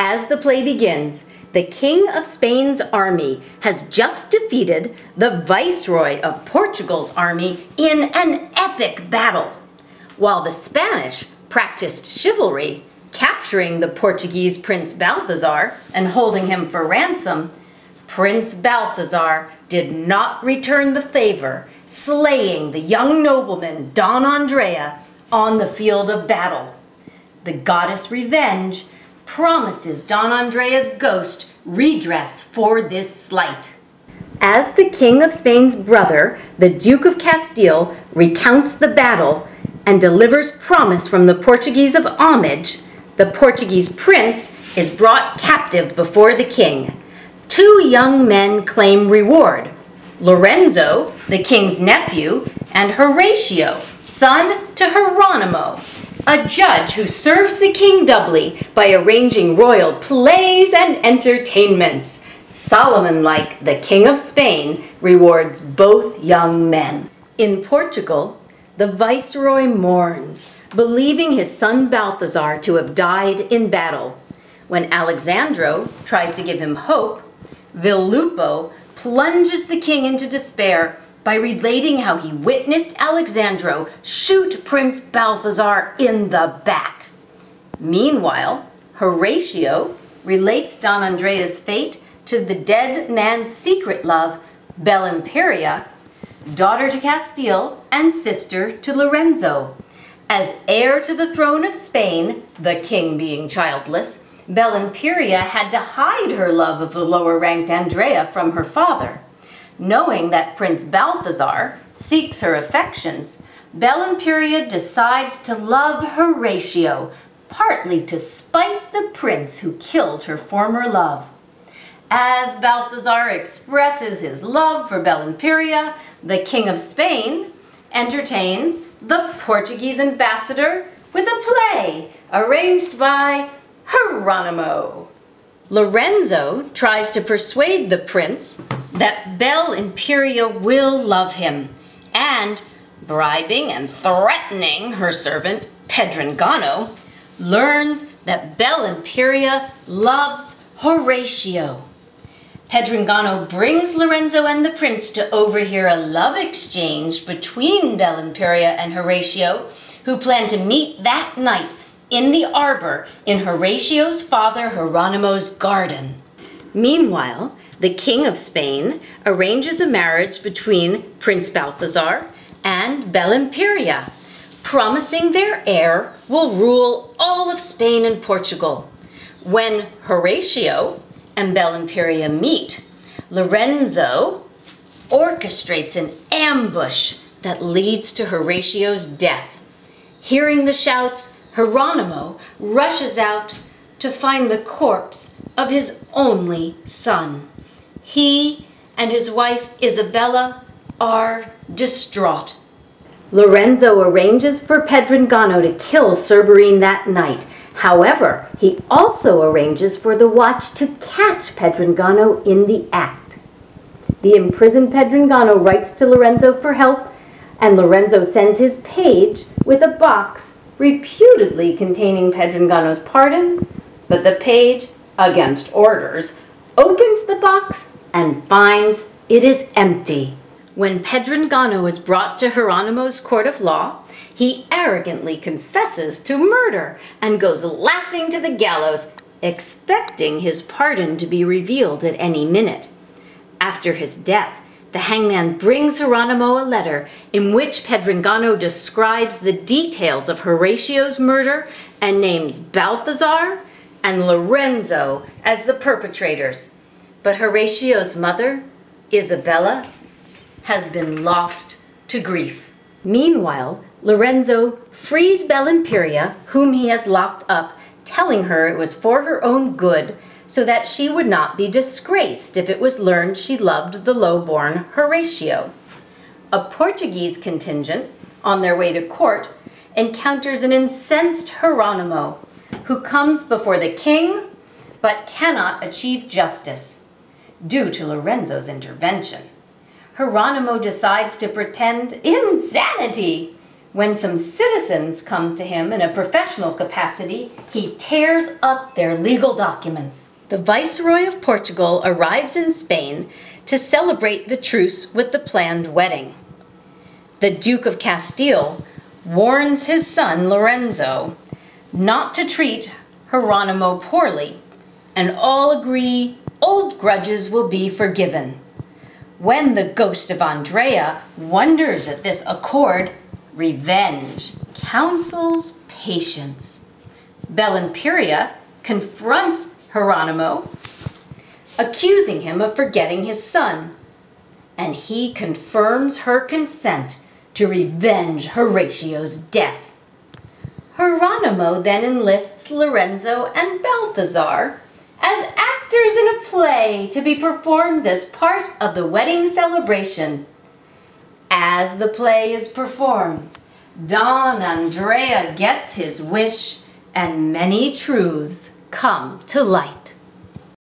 As the play begins, the King of Spain's army has just defeated the Viceroy of Portugal's army in an epic battle. While the Spanish practiced chivalry, capturing the Portuguese Prince Balthazar and holding him for ransom, Prince Balthazar did not return the favor, slaying the young nobleman Don Andrea on the field of battle. The goddess Revenge promises Don Andrea's ghost redress for this slight. As the King of Spain's brother, the Duke of Castile, recounts the battle and delivers promise from the Portuguese of homage, the Portuguese prince is brought captive before the king. Two young men claim reward: Lorenzo, the king's nephew, and Horatio, son to Geronimo, a judge who serves the king doubly by arranging royal plays and entertainments. Solomon-like, the King of Spain rewards both young men. In Portugal, the viceroy mourns, believing his son Balthazar to have died in battle. When Alexandro tries to give him hope, Villupo plunges the king into despair by relating how he witnessed Alexandro shoot Prince Balthazar in the back. Meanwhile, Horatio relates Don Andrea's fate to the dead man's secret love, Bellimperia, daughter to Castile and sister to Lorenzo. As heir to the throne of Spain, the king being childless, Bellimperia had to hide her love of the lower-ranked Andrea from her father. Knowing that Prince Balthazar seeks her affections, Bellimperia decides to love Horatio, partly to spite the prince who killed her former love. As Balthazar expresses his love for Bellimperia, the King of Spain entertains the Portuguese ambassador with a play arranged by Geronimo. Lorenzo tries to persuade the prince that Bellimperia will love him, and, bribing and threatening her servant Pedrangano, learns that Bellimperia loves Horatio. Pedrangano brings Lorenzo and the prince to overhear a love exchange between Bellimperia and Horatio, who plan to meet that night in the arbor in Horatio's father Geronimo's garden. Meanwhile, the King of Spain arranges a marriage between Prince Balthazar and Bellimperia, promising their heir will rule all of Spain and Portugal. When Horatio and Bellimperia meet, Lorenzo orchestrates an ambush that leads to Horatio's death. Hearing the shouts, Geronimo rushes out to find the corpse of his only son. He and his wife Isabella are distraught. Lorenzo arranges for Pedrangano to kill Cerberine that night. However, he also arranges for the watch to catch Pedrangano in the act. The imprisoned Pedrangano writes to Lorenzo for help, and Lorenzo sends his page with a box reputedly containing Pedrangano's pardon, but the page, against orders, opens the box and finds it is empty. When Pedrangano is brought to Geronimo's court of law, he arrogantly confesses to murder and goes laughing to the gallows, expecting his pardon to be revealed at any minute. After his death, the hangman brings Geronimo a letter in which Pedrangano describes the details of Horatio's murder and names Balthazar and Lorenzo as the perpetrators. But Horatio's mother, Isabella, has been lost to grief. Meanwhile, Lorenzo frees Bellimperia, whom he has locked up, telling her it was for her own good, so that she would not be disgraced if it was learned she loved the low-born Horatio. A Portuguese contingent, on their way to court, encounters an incensed Geronimo, who comes before the king, but cannot achieve justice, due to Lorenzo's intervention. Geronimo decides to pretend insanity, When some citizens come to him in a professional capacity, he tears up their legal documents. The Viceroy of Portugal arrives in Spain to celebrate the truce with the planned wedding. The Duke of Castile warns his son Lorenzo not to treat Geronimo poorly, and all agree old grudges will be forgiven. When the ghost of Andrea wonders at this accord, revenge counsels patience. Belimperia confronts Geronimo, accusing him of forgetting his son, and he confirms her consent to revenge Horatio's death. Geronimo then enlists Lorenzo and Balthazar as actors in a play to be performed as part of the wedding celebration. As the play is performed, Don Andrea gets his wish and many truths come to light.